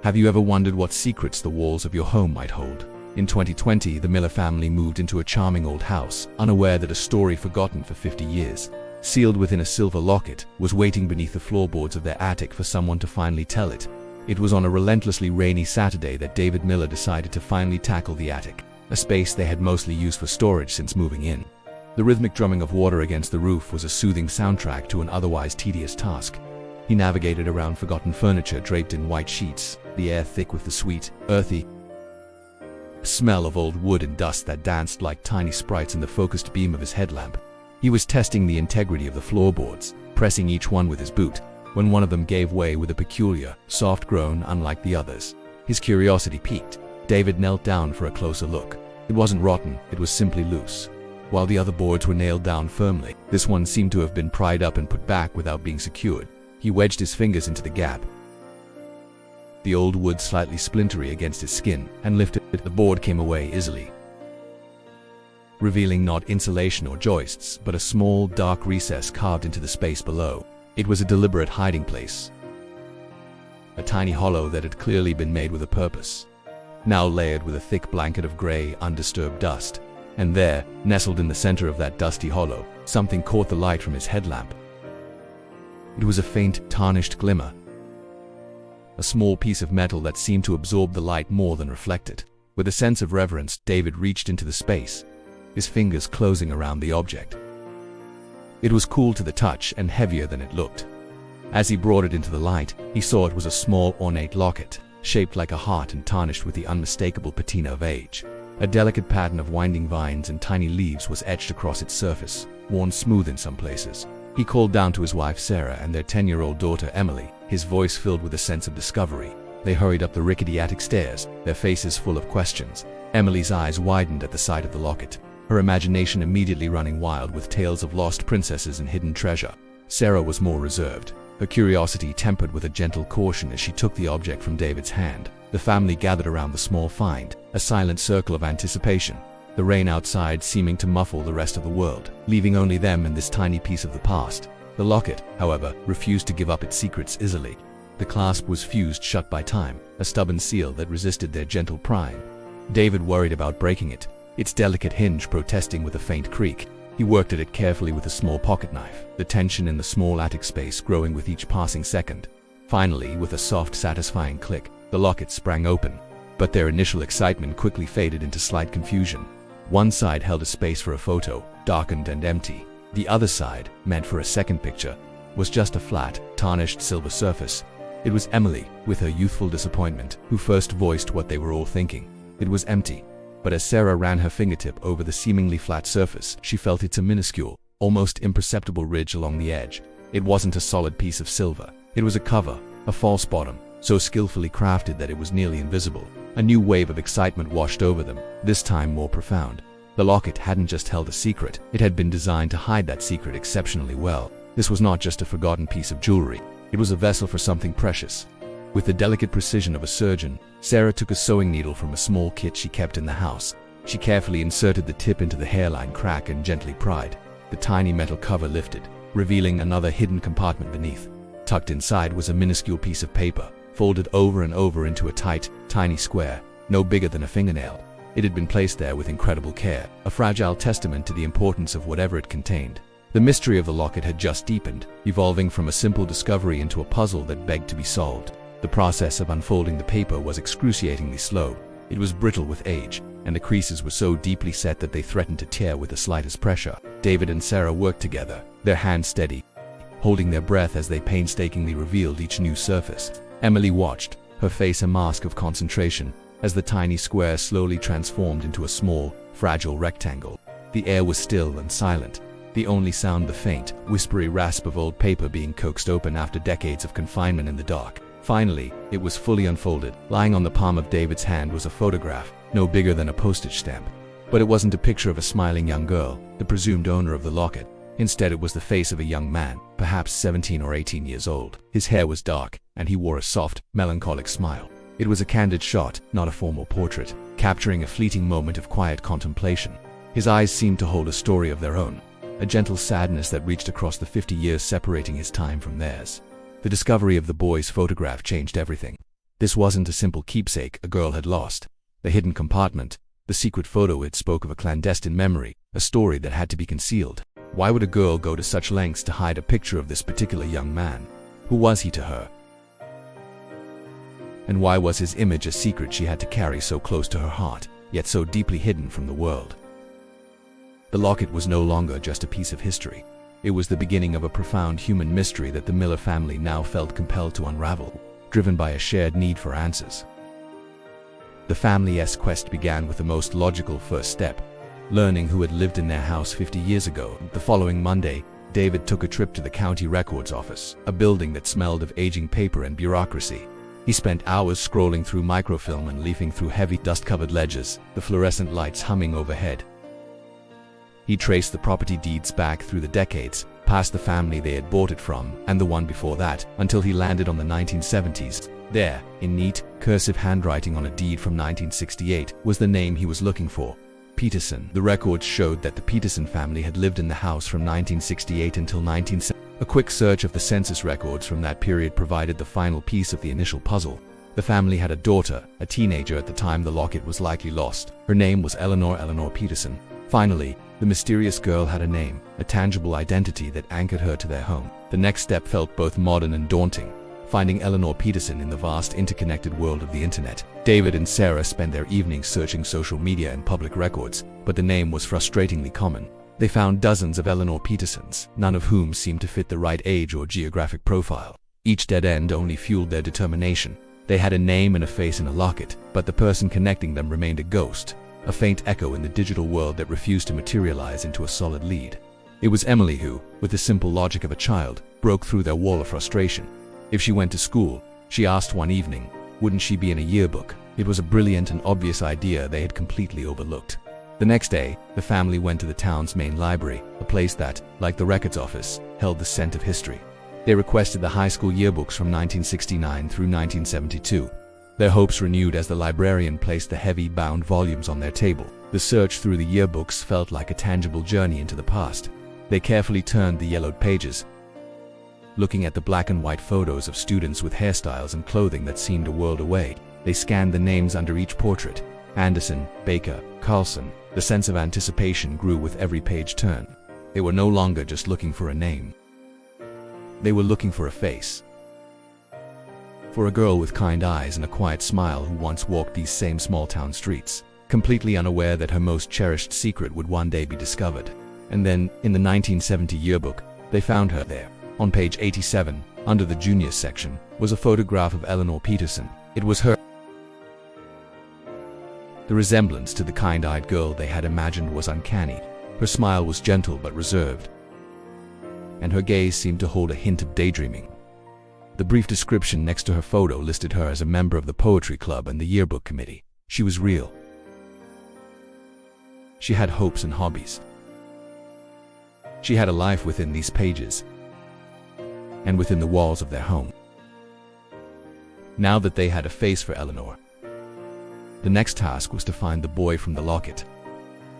Have you ever wondered what secrets the walls of your home might hold? In 2020, the Miller family moved into a charming old house, unaware that a story forgotten for 50 years, sealed within a silver locket, was waiting beneath the floorboards of their attic for someone to finally tell it. It was on a relentlessly rainy Saturday that David Miller decided to finally tackle the attic, a space they had mostly used for storage since moving in. The rhythmic drumming of water against the roof was a soothing soundtrack to an otherwise tedious task. He navigated around forgotten furniture draped in white sheets, the air thick with the sweet, earthy smell of old wood and dust that danced like tiny sprites in the focused beam of his headlamp. He was testing the integrity of the floorboards, pressing each one with his boot, when one of them gave way with a peculiar, soft groan unlike the others. His curiosity piqued. David knelt down for a closer look. It wasn't rotten, it was simply loose. While the other boards were nailed down firmly, this one seemed to have been pried up and put back without being secured. He wedged his fingers into the gap, the old wood slightly splintery against his skin, and lifted it. The board came away easily, revealing not insulation or joists, but a small, dark recess carved into the space below. It was a deliberate hiding place, a tiny hollow that had clearly been made with a purpose, now layered with a thick blanket of gray, undisturbed dust. And there, nestled in the center of that dusty hollow, something caught the light from his headlamp. It was a faint, tarnished glimmer, a small piece of metal that seemed to absorb the light more than reflect it. With a sense of reverence, David reached into the space, his fingers closing around the object. It was cool to the touch and heavier than it looked. As he brought it into the light, he saw it was a small, ornate locket, shaped like a heart and tarnished with the unmistakable patina of age. A delicate pattern of winding vines and tiny leaves was etched across its surface, worn smooth in some places. He called down to his wife Sarah and their 10-year-old daughter Emily, his voice filled with a sense of discovery. They hurried up the rickety attic stairs, their faces full of questions. Emily's eyes widened at the sight of the locket, her imagination immediately running wild with tales of lost princesses and hidden treasure. Sarah was more reserved, her curiosity tempered with a gentle caution as she took the object from David's hand. The family gathered around the small find, a silent circle of anticipation, the rain outside seeming to muffle the rest of the world, leaving only them and this tiny piece of the past. The locket, however, refused to give up its secrets easily. The clasp was fused shut by time, a stubborn seal that resisted their gentle prying. David worried about breaking it, its delicate hinge protesting with a faint creak. He worked at it carefully with a small pocket knife, the tension in the small attic space growing with each passing second. Finally, with a soft, satisfying click, the locket sprang open. But their initial excitement quickly faded into slight confusion. One side held a space for a photo, darkened and empty. The other side, meant for a second picture, was just a flat, tarnished silver surface. It was Emily, with her youthful disappointment, who first voiced what they were all thinking. It was empty. But as Sarah ran her fingertip over the seemingly flat surface, she felt it's a minuscule, almost imperceptible ridge along the edge. It wasn't a solid piece of silver. It was a cover, a false bottom, so skillfully crafted that it was nearly invisible. A new wave of excitement washed over them, this time more profound. The locket hadn't just held a secret, it had been designed to hide that secret exceptionally well. This was not just a forgotten piece of jewelry, it was a vessel for something precious. With the delicate precision of a surgeon, Sarah took a sewing needle from a small kit she kept in the house. She carefully inserted the tip into the hairline crack and gently pried. The tiny metal cover lifted, revealing another hidden compartment beneath. Tucked inside was a minuscule piece of paper, folded over and over into a tight, tiny square, no bigger than a fingernail. It had been placed there with incredible care, a fragile testament to the importance of whatever it contained. The mystery of the locket had just deepened, evolving from a simple discovery into a puzzle that begged to be solved. The process of unfolding the paper was excruciatingly slow. It was brittle with age, and the creases were so deeply set that they threatened to tear with the slightest pressure. David and Sarah worked together, their hands steady, holding their breath as they painstakingly revealed each new surface. Emily watched, her face a mask of concentration, as the tiny square slowly transformed into a small, fragile rectangle. The air was still and silent, the only sound the faint, whispery rasp of old paper being coaxed open after decades of confinement in the dark. Finally, it was fully unfolded. Lying on the palm of David's hand was a photograph, no bigger than a postage stamp. But it wasn't a picture of a smiling young girl, the presumed owner of the locket. Instead, it was the face of a young man, perhaps 17 or 18 years old. His hair was dark, and he wore a soft, melancholic smile. It was a candid shot, not a formal portrait, capturing a fleeting moment of quiet contemplation. His eyes seemed to hold a story of their own, a gentle sadness that reached across the 50 years separating his time from theirs. The discovery of the boy's photograph changed everything. This wasn't a simple keepsake a girl had lost. The hidden compartment, the secret photo, it spoke of a clandestine memory, a story that had to be concealed. Why would a girl go to such lengths to hide a picture of this particular young man? Who was he to her? And why was his image a secret she had to carry so close to her heart, yet so deeply hidden from the world? The locket was no longer just a piece of history. It was the beginning of a profound human mystery that the Miller family now felt compelled to unravel, driven by a shared need for answers. The family's quest began with the most logical first step, learning who had lived in their house 50 years ago. The following Monday, David took a trip to the county records office, a building that smelled of aging paper and bureaucracy. He spent hours scrolling through microfilm and leafing through heavy dust-covered ledgers, the fluorescent lights humming overhead. He traced the property deeds back through the decades, past the family they had bought it from, and the one before that, until he landed on the 1970s. There, in neat, cursive handwriting on a deed from 1968, was the name he was looking for: Peterson. The records showed that the Peterson family had lived in the house from 1968 until 1970. A quick search of the census records from that period provided the final piece of the initial puzzle. The family had a daughter, a teenager at the time the locket was likely lost. Her name was Eleanor Peterson. Finally, the mysterious girl had a name, a tangible identity that anchored her to their home. The next step felt both modern and daunting: finding Eleanor Peterson in the vast interconnected world of the internet. David and Sarah spent their evenings searching social media and public records, but the name was frustratingly common. They found dozens of Eleanor Petersons, none of whom seemed to fit the right age or geographic profile. Each dead end only fueled their determination. They had a name and a face in a locket, but the person connecting them remained a ghost, a faint echo in the digital world that refused to materialize into a solid lead. It was Emily who, with the simple logic of a child, broke through their wall of frustration. If she went to school, she asked one evening, wouldn't she be in a yearbook? It was a brilliant and obvious idea they had completely overlooked. The next day, the family went to the town's main library, a place that, like the records office, held the scent of history. They requested the high school yearbooks from 1969 through 1972. Their hopes renewed as the librarian placed the heavy bound volumes on their table. The search through the yearbooks felt like a tangible journey into the past. They carefully turned the yellowed pages, looking at the black and white photos of students with hairstyles and clothing that seemed a world away. They scanned the names under each portrait: Anderson, Baker, Carlson. The sense of anticipation grew with every page turn. They were no longer just looking for a name. They were looking for a face. For a girl with kind eyes and a quiet smile who once walked these same small-town streets, completely unaware that her most cherished secret would one day be discovered. And then, in the 1970 yearbook, they found her there. On page 87, under the junior section, was a photograph of Eleanor Peterson. It was her. The resemblance to the kind-eyed girl they had imagined was uncanny. Her smile was gentle but reserved, and her gaze seemed to hold a hint of daydreaming. The brief description next to her photo listed her as a member of the poetry club and the yearbook committee. She was real. She had hopes and hobbies. She had a life within these pages, and within the walls of their home. Now that they had a face for Eleanor, the next task was to find the boy from the locket.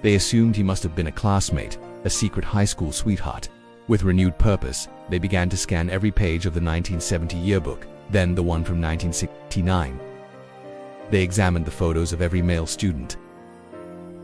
They assumed he must have been a classmate, a secret high school sweetheart. With renewed purpose, they began to scan every page of the 1970 yearbook, then the one from 1969. They examined the photos of every male student,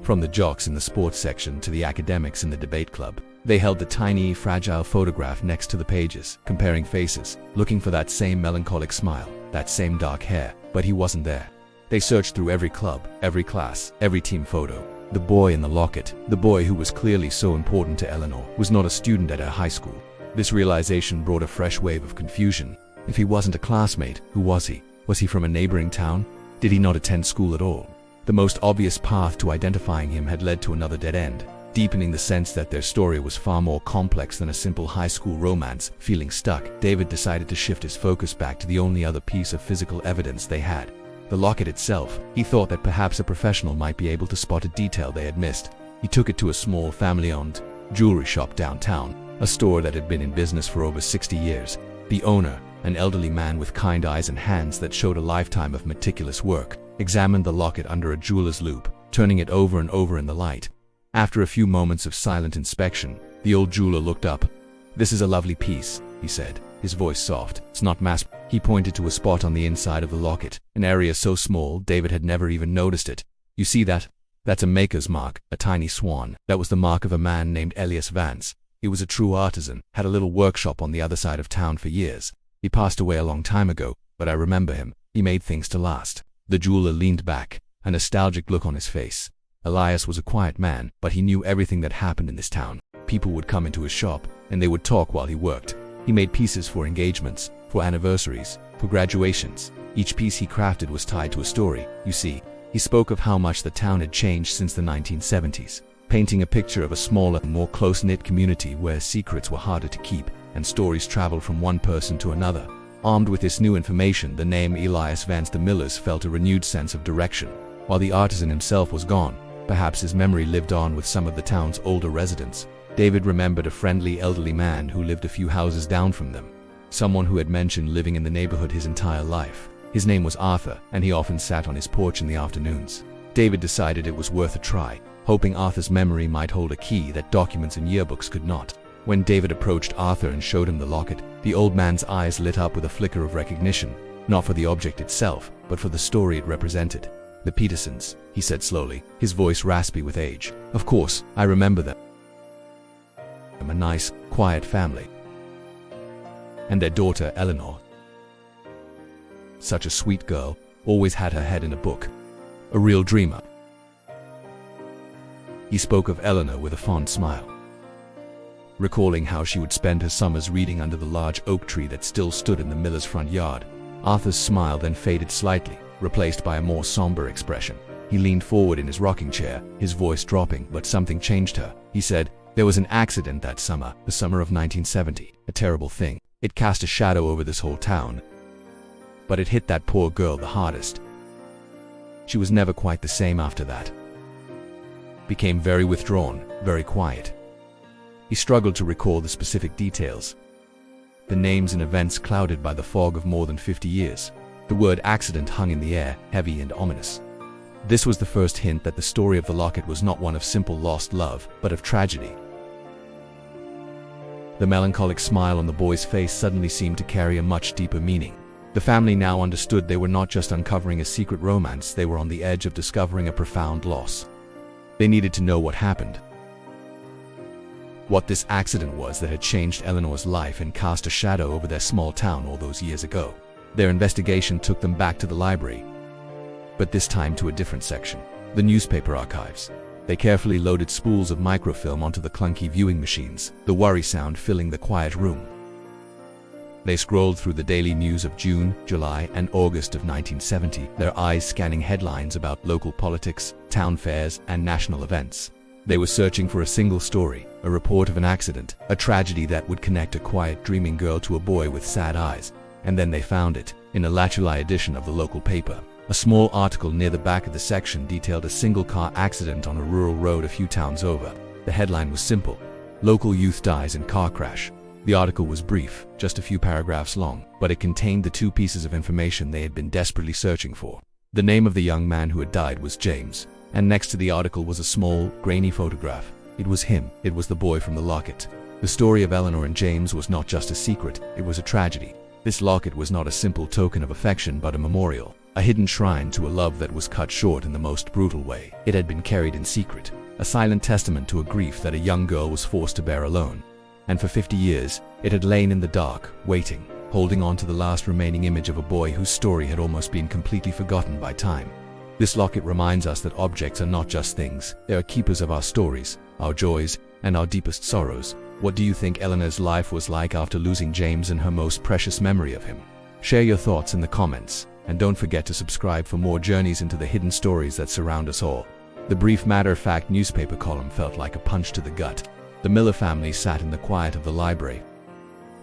from the jocks in the sports section to the academics in the debate club. They held the tiny, fragile photograph next to the pages, comparing faces, looking for that same melancholic smile, that same dark hair, but he wasn't there. They searched through every club, every class, every team photo. The boy in the locket, the boy who was clearly so important to Eleanor, was not a student at her high school. This realization brought a fresh wave of confusion. If he wasn't a classmate, who was he? Was he from a neighboring town? Did he not attend school at all? The most obvious path to identifying him had led to another dead end, deepening the sense that their story was far more complex than a simple high school romance. Feeling stuck, David decided to shift his focus back to the only other piece of physical evidence they had: the locket itself. He thought that perhaps a professional might be able to spot a detail they had missed. He took it to a small family-owned jewelry shop downtown, a store that had been in business for over 60 years. The owner, an elderly man with kind eyes and hands that showed a lifetime of meticulous work, examined the locket under a jeweler's loupe, turning it over and over in the light. After a few moments of silent inspection, the old jeweler looked up. "This is a lovely piece," he said, his voice soft. "It's not mass He pointed to a spot on the inside of the locket, an area so small David had never even noticed it. You see that? That's a maker's mark, a tiny swan. That was the mark of a man named Elias Vance. He was a true artisan, had a little workshop on the other side of town for years. He passed away a long time ago, but I remember him. He made things to last. The jeweler leaned back, a nostalgic look on his face. Elias was a quiet man, but he knew everything that happened in this town. People would come into his shop, and they would talk while he worked. He made pieces for engagements, for anniversaries, for graduations. Each piece he crafted was tied to a story. You see, he spoke of how much the town had changed since the 1970s, painting a picture of a smaller, more close-knit community where secrets were harder to keep and stories traveled from one person to another. Armed with this new information, the name Elias Vance the Millers felt a renewed sense of direction. While the artisan himself was gone, perhaps his memory lived on with some of the town's older residents. David remembered a friendly elderly man who lived a few houses down from them, someone who had mentioned living in the neighborhood his entire life. His name was Arthur, and he often sat on his porch in the afternoons. David decided it was worth a try, hoping Arthur's memory might hold a key that documents and yearbooks could not. When David approached Arthur and showed him the locket, the old man's eyes lit up with a flicker of recognition, not for the object itself, but for the story it represented. "The Petersons," he said slowly, his voice raspy with age. "Of course, I remember them. A nice, quiet family. And their daughter, Eleanor. Such a sweet girl, always had her head in a book. A real dreamer." He spoke of Eleanor with a fond smile, recalling how she would spend her summers reading under the large oak tree that still stood in the miller's front yard. Arthur's smile then faded slightly, replaced by a more somber expression. He leaned forward in his rocking chair, his voice dropping, but something changed her. He said, "There was an accident that summer, the summer of 1970. A terrible thing. It cast a shadow over this whole town. But it hit that poor girl the hardest. She was never quite the same after that. Became very withdrawn, very quiet." He struggled to recall the specific details. The names and events clouded by the fog of more than 50 years. The word accident hung in the air, heavy and ominous. This was the first hint that the story of the locket was not one of simple lost love, but of tragedy. The melancholic smile on the boy's face suddenly seemed to carry a much deeper meaning. The family now understood they were not just uncovering a secret romance, they were on the edge of discovering a profound loss. They needed to know what happened. What this accident was that had changed Eleanor's life and cast a shadow over their small town all those years ago. Their investigation took them back to the library, but this time to a different section, the newspaper archives. They carefully loaded spools of microfilm onto the clunky viewing machines, the worry sound filling the quiet room. They scrolled through the daily news of June, July, and August of 1970, their eyes scanning headlines about local politics, town fairs, and national events. They were searching for a single story, a report of an accident, a tragedy that would connect a quiet, dreaming girl to a boy with sad eyes. And then they found it, in a July edition of the local paper. A small article near the back of the section detailed a single-car accident on a rural road a few towns over. The headline was simple: "Local youth dies in car crash." The article was brief, just a few paragraphs long, but it contained the two pieces of information they had been desperately searching for. The name of the young man who had died was James, and next to the article was a small, grainy photograph. It was him. It was the boy from the locket. The story of Eleanor and James was not just a secret, it was a tragedy. This locket was not a simple token of affection but a memorial, a hidden shrine to a love that was cut short in the most brutal way. It had been carried in secret, a silent testament to a grief that a young girl was forced to bear alone. And for 50 years, it had lain in the dark, waiting, holding on to the last remaining image of a boy whose story had almost been completely forgotten by time. This locket reminds us that objects are not just things, they are keepers of our stories, our joys, and our deepest sorrows. What do you think Eleanor's life was like after losing James and her most precious memory of him? Share your thoughts in the comments, and don't forget to subscribe for more journeys into the hidden stories that surround us all. The brief matter-of-fact newspaper column felt like a punch to the gut. The Miller family sat in the quiet of the library,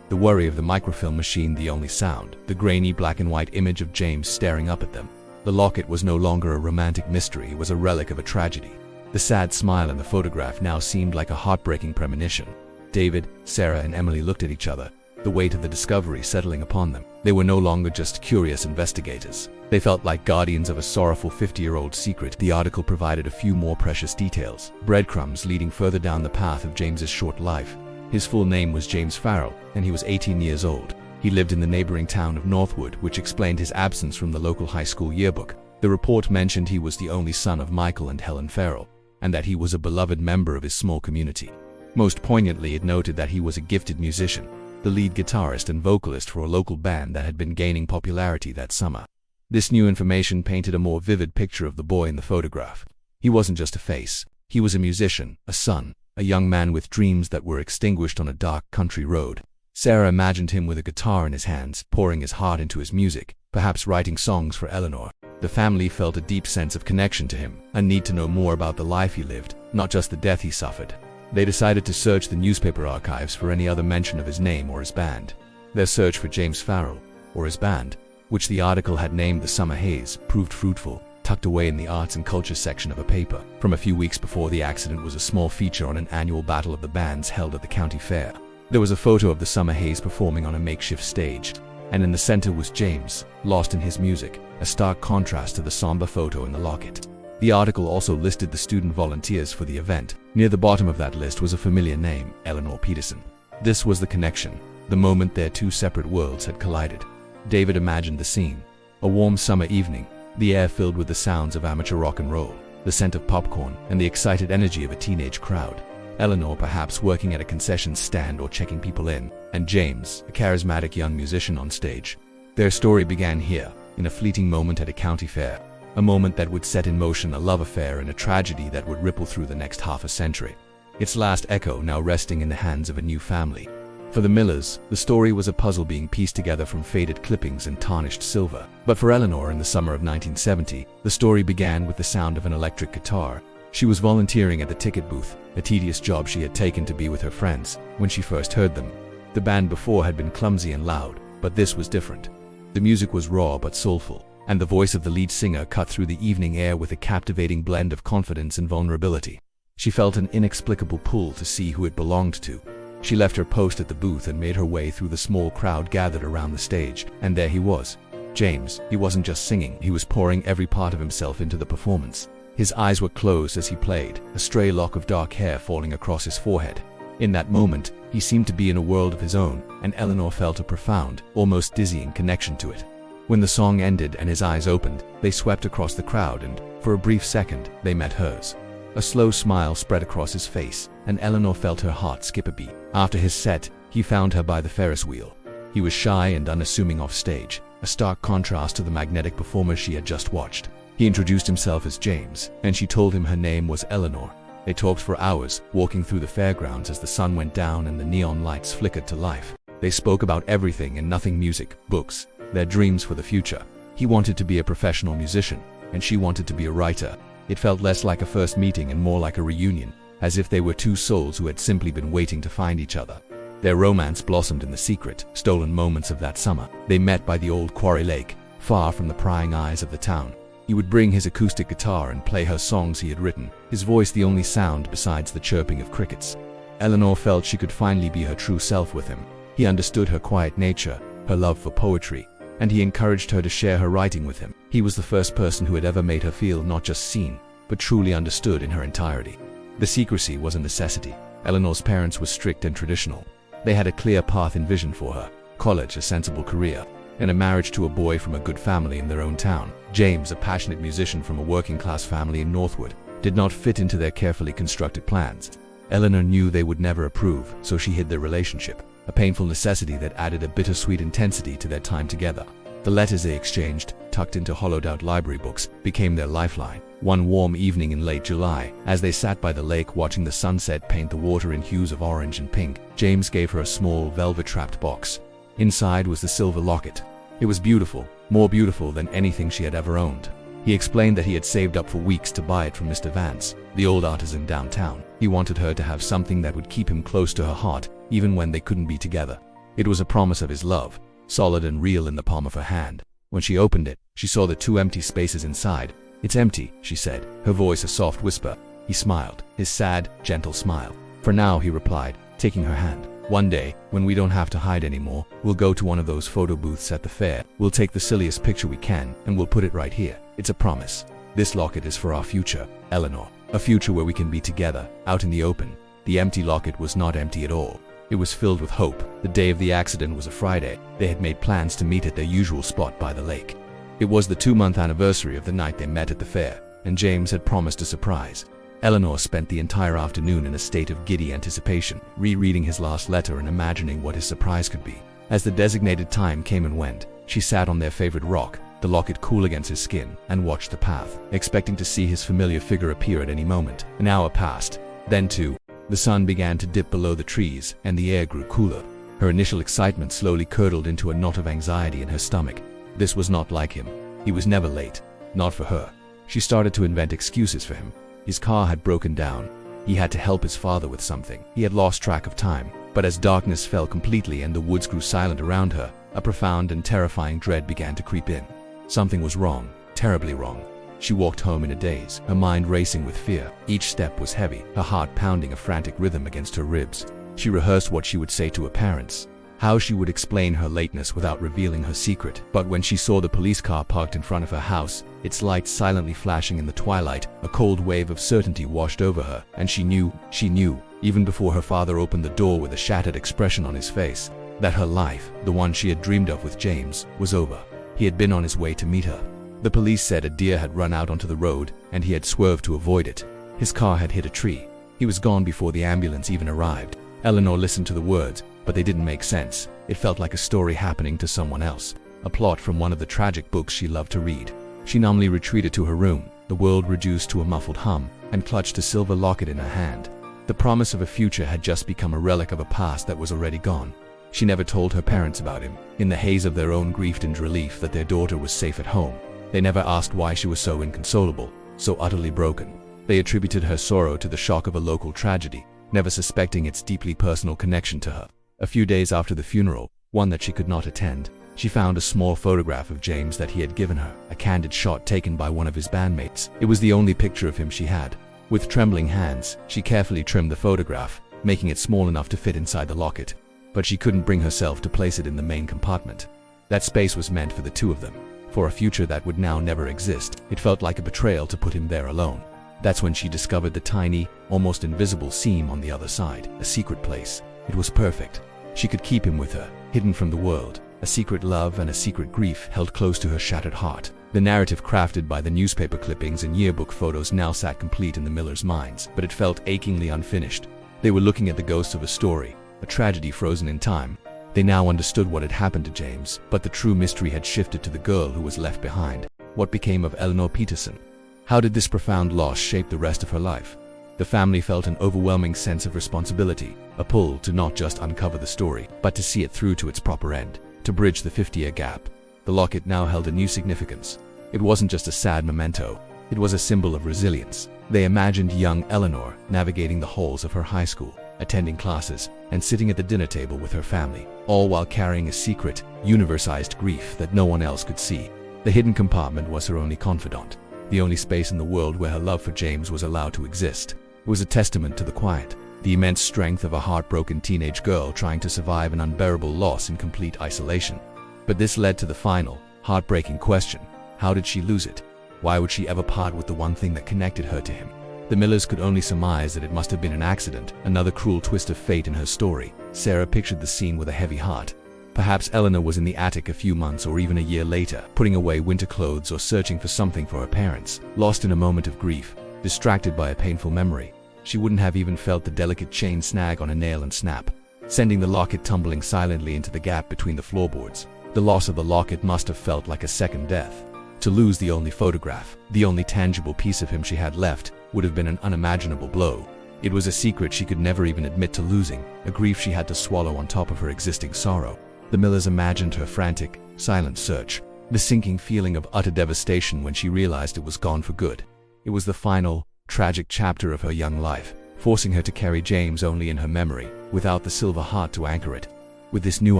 the worry of the microfilm machine the only sound, the grainy black and white image of James staring up at them. The locket was no longer a romantic mystery, it was a relic of a tragedy. The sad smile in the photograph now seemed like a heartbreaking premonition. David, Sarah, and Emily looked at each other, the weight of the discovery settling upon them. They were no longer just curious investigators. They felt like guardians of a sorrowful 50-year-old secret. The article provided a few more precious details, breadcrumbs leading further down the path of James's short life. His full name was James Farrell, and he was 18 years old. He lived in the neighboring town of Northwood, which explained his absence from the local high school yearbook. The report mentioned he was the only son of Michael and Helen Farrell, and that he was a beloved member of his small community. Most poignantly, it noted that he was a gifted musician, the lead guitarist and vocalist for a local band that had been gaining popularity that summer. This new information painted a more vivid picture of the boy in the photograph. He wasn't just a face. He was a musician, a son, a young man with dreams that were extinguished on a dark country road. Sarah imagined him with a guitar in his hands, pouring his heart into his music, perhaps writing songs for Eleanor. The family felt a deep sense of connection to him, a need to know more about the life he lived, not just the death he suffered. They decided to search the newspaper archives for any other mention of his name or his band. Their search for James Farrell, or his band, which the article had named the Summer Haze, proved fruitful. Tucked away in the arts and culture section of a paper from a few weeks before the accident was a small feature on an annual battle of the bands held at the county fair. There was a photo of the Summer Haze performing on a makeshift stage, and in the center was James, lost in his music, a stark contrast to the somber photo in the locket. The article also listed the student volunteers for the event. Near the bottom of that list was a familiar name, Eleanor Peterson. This was the connection, the moment their two separate worlds had collided. David imagined the scene. A warm summer evening, the air filled with the sounds of amateur rock and roll, the scent of popcorn, and the excited energy of a teenage crowd. Eleanor perhaps working at a concession stand or checking people in, and James, a charismatic young musician on stage. Their story began here, in a fleeting moment at a county fair, a moment that would set in motion a love affair and a tragedy that would ripple through the next half a century. Its last echo now resting in the hands of a new family. For the Millers, the story was a puzzle being pieced together from faded clippings and tarnished silver. But for Eleanor, in the summer of 1970, the story began with the sound of an electric guitar. She was volunteering at the ticket booth, a tedious job she had taken to be with her friends, when she first heard them. The band before had been clumsy and loud, but this was different. The music was raw but soulful, and the voice of the lead singer cut through the evening air with a captivating blend of confidence and vulnerability. She felt an inexplicable pull to see who it belonged to. She left her post at the booth and made her way through the small crowd gathered around the stage, and there he was. James. He wasn't just singing, he was pouring every part of himself into the performance. His eyes were closed as he played, a stray lock of dark hair falling across his forehead. In that moment, he seemed to be in a world of his own, and Eleanor felt a profound, almost dizzying connection to it. When the song ended and his eyes opened, they swept across the crowd and, for a brief second, they met hers. A slow smile spread across his face, and Eleanor felt her heart skip a beat. After his set, he found her by the Ferris wheel. He was shy and unassuming off stage, a stark contrast to the magnetic performer she had just watched. He introduced himself as James, and she told him her name was Eleanor. They talked for hours, walking through the fairgrounds as the sun went down and the neon lights flickered to life. They spoke about everything and nothing: music, books, their dreams for the future. He wanted to be a professional musician, and she wanted to be a writer. It felt less like a first meeting and more like a reunion, as if they were two souls who had simply been waiting to find each other. Their romance blossomed in the secret, stolen moments of that summer. They met by the old quarry lake, far from the prying eyes of the town. He would bring his acoustic guitar and play her songs he had written, his voice the only sound besides the chirping of crickets. Eleanor felt she could finally be her true self with him. He understood her quiet nature, her love for poetry, and he encouraged her to share her writing with him. He was the first person who had ever made her feel not just seen, but truly understood in her entirety. The secrecy was a necessity. Eleanor's parents were strict and traditional. They had a clear path envisioned for her: college, a sensible career, and a marriage to a boy from a good family in their own town. James, a passionate musician from a working-class family in Northwood, did not fit into their carefully constructed plans. Eleanor knew they would never approve, so she hid their relationship, a painful necessity that added a bittersweet intensity to their time together. The letters they exchanged, tucked into hollowed-out library books, became their lifeline. One warm evening in late July, as they sat by the lake watching the sunset paint the water in hues of orange and pink, James gave her a small, velvet-wrapped box. Inside was the silver locket. It was beautiful, more beautiful than anything she had ever owned. He explained that he had saved up for weeks to buy it from Mr. Vance, the old artisan downtown. He wanted her to have something that would keep him close to her heart, even when they couldn't be together. It was a promise of his love, solid and real in the palm of her hand. When she opened it, she saw the two empty spaces inside. "It's empty," she said, her voice a soft whisper. He smiled, his sad, gentle smile. "For now," he replied, taking her hand. "One day, when we don't have to hide anymore, we'll go to one of those photo booths at the fair. We'll take the silliest picture we can, and we'll put it right here. It's a promise. This locket is for our future, Eleanor. A future where we can be together, out in the open." The empty locket was not empty at all. It was filled with hope. The day of the accident was a Friday. They had made plans to meet at their usual spot by the lake. It was the 2-month anniversary of the night they met at the fair, and James had promised a surprise. Eleanor spent the entire afternoon in a state of giddy anticipation, rereading his last letter and imagining what his surprise could be. As the designated time came and went, she sat on their favorite rock, the locket cool against his skin, and watched the path, expecting to see his familiar figure appear at any moment. An hour passed. Then too, the sun began to dip below the trees, and the air grew cooler. Her initial excitement slowly curdled into a knot of anxiety in her stomach. This was not like him. He was never late. Not for her. She started to invent excuses for him. His car had broken down. He had to help his father with something. He had lost track of time. But as darkness fell completely and the woods grew silent around her, a profound and terrifying dread began to creep in. Something was wrong, terribly wrong. She walked home in a daze, her mind racing with fear. Each step was heavy, her heart pounding a frantic rhythm against her ribs. She rehearsed what she would say to her parents, how she would explain her lateness without revealing her secret. But when she saw the police car parked in front of her house, its lights silently flashing in the twilight, a cold wave of certainty washed over her, and she knew, even before her father opened the door with a shattered expression on his face, that her life, the one she had dreamed of with James, was over. He had been on his way to meet her. The police said a deer had run out onto the road, and he had swerved to avoid it. His car had hit a tree. He was gone before the ambulance even arrived. Eleanor listened to the words, but they didn't make sense. It felt like a story happening to someone else, a plot from one of the tragic books she loved to read. She numbly retreated to her room, the world reduced to a muffled hum, and clutched a silver locket in her hand. The promise of a future had just become a relic of a past that was already gone. She never told her parents about him. In the haze of their own grief and relief that their daughter was safe at home, they never asked why she was so inconsolable, so utterly broken. They attributed her sorrow to the shock of a local tragedy, never suspecting its deeply personal connection to her. A few days after the funeral, one that she could not attend, she found a small photograph of James that he had given her, a candid shot taken by one of his bandmates. It was the only picture of him she had. With trembling hands, she carefully trimmed the photograph, making it small enough to fit inside the locket. But she couldn't bring herself to place it in the main compartment. That space was meant for the two of them, for a future that would now never exist. It felt like a betrayal to put him there alone. That's when she discovered the tiny, almost invisible seam on the other side, a secret place. It was perfect. She could keep him with her, hidden from the world. A secret love and a secret grief held close to her shattered heart. The narrative crafted by the newspaper clippings and yearbook photos now sat complete in the Millers' minds, but it felt achingly unfinished. They were looking at the ghost of a story, a tragedy frozen in time. They now understood what had happened to James, but the true mystery had shifted to the girl who was left behind. What became of Eleanor Peterson? How did this profound loss shape the rest of her life? The family felt an overwhelming sense of responsibility, a pull to not just uncover the story, but to see it through to its proper end, to bridge the 50-year gap. The locket now held a new significance. It wasn't just a sad memento, it was a symbol of resilience. They imagined young Eleanor navigating the halls of her high school, attending classes, and sitting at the dinner table with her family, all while carrying a secret, universalized grief that no one else could see. The hidden compartment was her only confidant, the only space in the world where her love for James was allowed to exist. It was a testament to the quiet, the immense strength of a heartbroken teenage girl trying to survive an unbearable loss in complete isolation. But this led to the final, heartbreaking question. How did she lose it? Why would she ever part with the one thing that connected her to him? The Millers could only surmise that it must have been an accident, another cruel twist of fate in her story. Sarah pictured the scene with a heavy heart. Perhaps Eleanor was in the attic a few months or even a year later, putting away winter clothes or searching for something for her parents, lost in a moment of grief, distracted by a painful memory. She wouldn't have even felt the delicate chain snag on a nail and snap, sending the locket tumbling silently into the gap between the floorboards. The loss of the locket must have felt like a second death. To lose the only photograph, the only tangible piece of him she had left, would have been an unimaginable blow. It was a secret she could never even admit to losing, a grief she had to swallow on top of her existing sorrow. The Millers imagined her frantic, silent search, the sinking feeling of utter devastation when she realized it was gone for good. It was the final, tragic chapter of her young life, forcing her to carry James only in her memory, without the silver heart to anchor it. With this new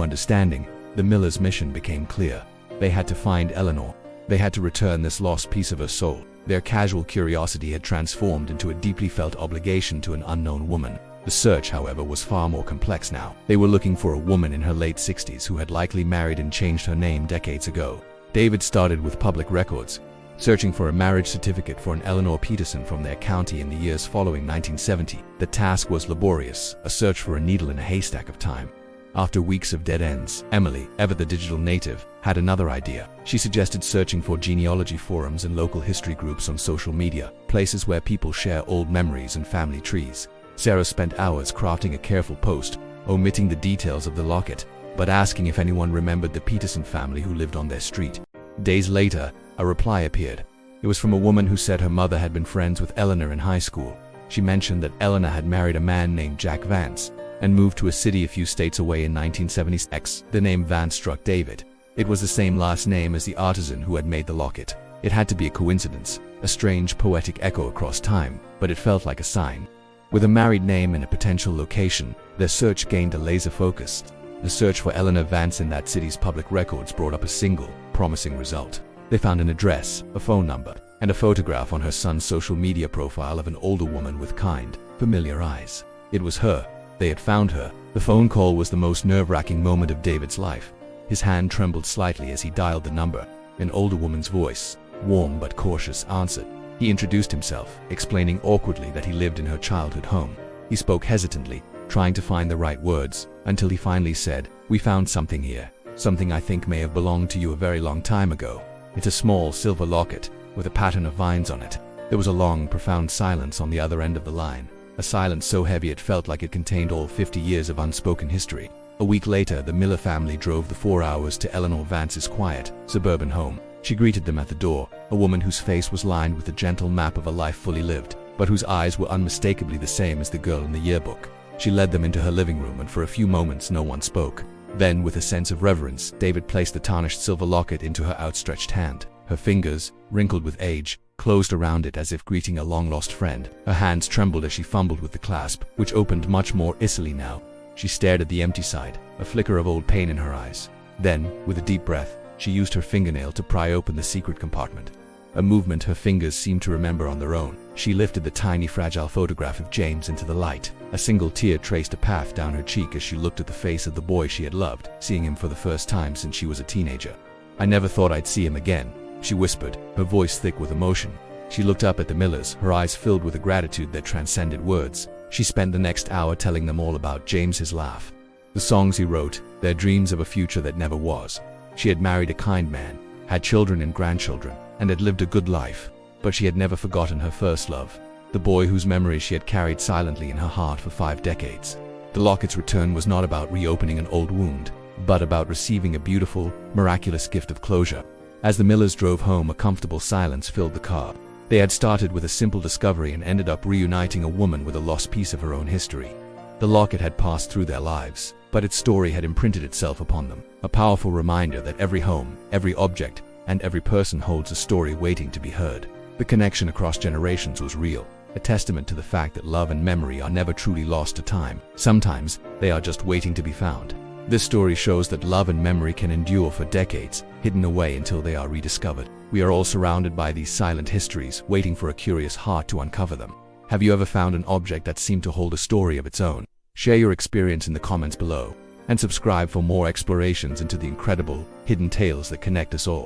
understanding, the Millers' mission became clear. They had to find Eleanor. They had to return this lost piece of her soul. Their casual curiosity had transformed into a deeply felt obligation to an unknown woman. The search, however, was far more complex now. They were looking for a woman in her late 60s who had likely married and changed her name decades ago. David started with public records, searching for a marriage certificate for an Eleanor Peterson from their county in the years following 1970. The task was laborious, a search for a needle in a haystack of time. After weeks of dead ends, Emily, ever the digital native, had another idea. She suggested searching for genealogy forums and local history groups on social media, places where people share old memories and family trees. Sarah spent hours crafting a careful post, omitting the details of the locket, but asking if anyone remembered the Peterson family who lived on their street. Days later, a reply appeared. It was from a woman who said her mother had been friends with Eleanor in high school. She mentioned that Eleanor had married a man named Jack Vance and moved to a city a few states away in 1976. The name Vance struck David. It was the same last name as the artisan who had made the locket. It had to be a coincidence, a strange poetic echo across time, but it felt like a sign. With a married name and a potential location, their search gained a laser focus. The search for Eleanor Vance in that city's public records brought up a single, promising result. They found an address, a phone number, and a photograph on her son's social media profile of an older woman with kind, familiar eyes. It was her. They had found her. The phone call was the most nerve-wracking moment of David's life. His hand trembled slightly as he dialed the number. An older woman's voice, warm but cautious, answered. He introduced himself, explaining awkwardly that he lived in her childhood home. He spoke hesitantly, trying to find the right words, until he finally said, "We found something here. Something I think may have belonged to you a very long time ago. It's a small silver locket, with a pattern of vines on it." There was a long, profound silence on the other end of the line. A silence so heavy it felt like it contained all 50 years of unspoken history. A week later, the Miller family drove the 4 hours to Eleanor Vance's quiet, suburban home. She greeted them at the door, a woman whose face was lined with a gentle map of a life fully lived, but whose eyes were unmistakably the same as the girl in the yearbook. She led them into her living room, and for a few moments no one spoke. Then, with a sense of reverence, David placed the tarnished silver locket into her outstretched hand. Her fingers, wrinkled with age, closed around it as if greeting a long-lost friend. Her hands trembled as she fumbled with the clasp, which opened much more easily now. She stared at the empty side, a flicker of old pain in her eyes. Then, with a deep breath, she used her fingernail to pry open the secret compartment. A movement her fingers seemed to remember on their own. She lifted the tiny, fragile photograph of James into the light. A single tear traced a path down her cheek as she looked at the face of the boy she had loved, seeing him for the first time since she was a teenager. "I never thought I'd see him again," she whispered, her voice thick with emotion. She looked up at the Millers, her eyes filled with a gratitude that transcended words. She spent the next hour telling them all about James, his laugh, the songs he wrote, their dreams of a future that never was. She had married a kind man, had children and grandchildren, and had lived a good life. But she had never forgotten her first love, the boy whose memories she had carried silently in her heart for 5 decades. The locket's return was not about reopening an old wound, but about receiving a beautiful, miraculous gift of closure. As the Millers drove home, a comfortable silence filled the car. They had started with a simple discovery and ended up reuniting a woman with a lost piece of her own history. The locket had passed through their lives, but its story had imprinted itself upon them, a powerful reminder that every home, every object, and every person holds a story waiting to be heard. The connection across generations was real, a testament to the fact that love and memory are never truly lost to time. Sometimes, they are just waiting to be found. This story shows that love and memory can endure for decades, hidden away until they are rediscovered. We are all surrounded by these silent histories, waiting for a curious heart to uncover them. Have you ever found an object that seemed to hold a story of its own? Share your experience in the comments below, and subscribe for more explorations into the incredible, hidden tales that connect us all.